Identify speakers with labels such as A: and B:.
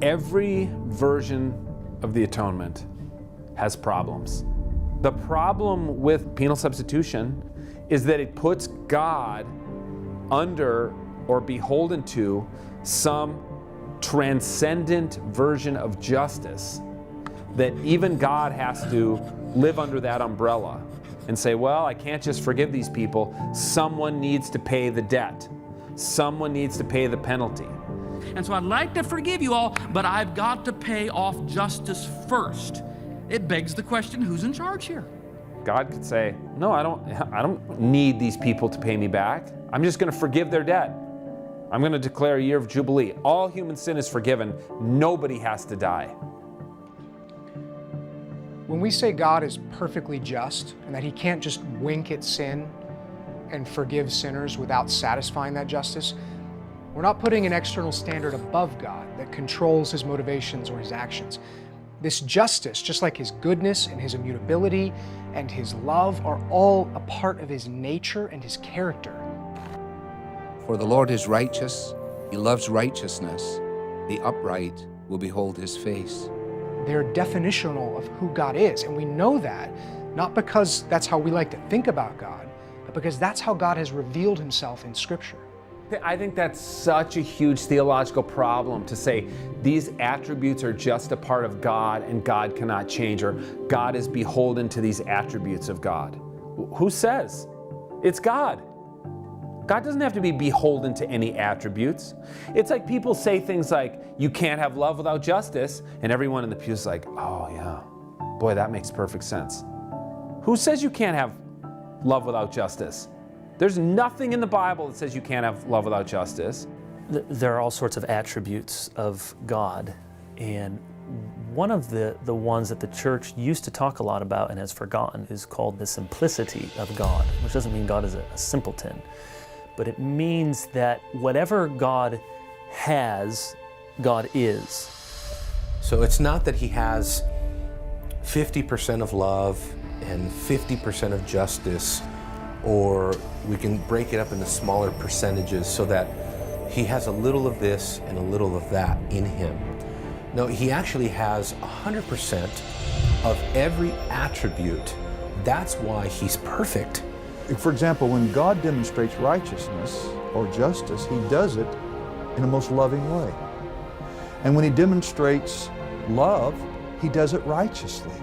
A: Every version of the atonement has problems. The problem with penal substitution is that it puts God under or beholden to some transcendent version of justice that even God has to live under that umbrella and say, well, I can't just forgive these people. Someone needs to pay the debt. Someone needs to pay the penalty.
B: And so I'd like to forgive you all, but I've got to pay off justice first. It begs the question, who's in charge here?
A: God could say, no, I don't need these people to pay me back. I'm just going to forgive their debt. I'm going to declare a year of Jubilee. All human sin is forgiven. Nobody has to die.
C: When we say God is perfectly just and that He can't just wink at sin and forgive sinners without satisfying that justice, we're not putting an external standard above God that controls His motivations or His actions. This justice, just like His goodness and His immutability and His love, are all a part of His nature and His character.
D: For the Lord is righteous, He loves righteousness. The upright will behold His face.
C: They're definitional of who God is, and we know that not because that's how we like to think about God, but because that's how God has revealed Himself in Scripture.
A: I think that's such a huge theological problem to say these attributes are just a part of God and God cannot change, or God is beholden to these attributes of God. Who says? It's God. God doesn't have to be beholden to any attributes. It's like people say things like, you can't have love without justice, and everyone in the pew is like, oh yeah, boy, that makes perfect sense. Who says you can't have love without justice? There's nothing in the Bible that says you can't have love without justice.
E: There are all sorts of attributes of God, and one of the ones that the church used to talk a lot about and has forgotten is called the simplicity of God, which doesn't mean God is a simpleton, but it means that whatever God has, God is.
F: So it's not that He has 50% of love and 50% of justice, or we can break it up into smaller percentages so that He has a little of this and a little of that in Him. No, He actually has 100% of every attribute. That's why He's perfect.
G: For example, when God demonstrates righteousness or justice, He does it in a most loving way. And when He demonstrates love, He does it righteously.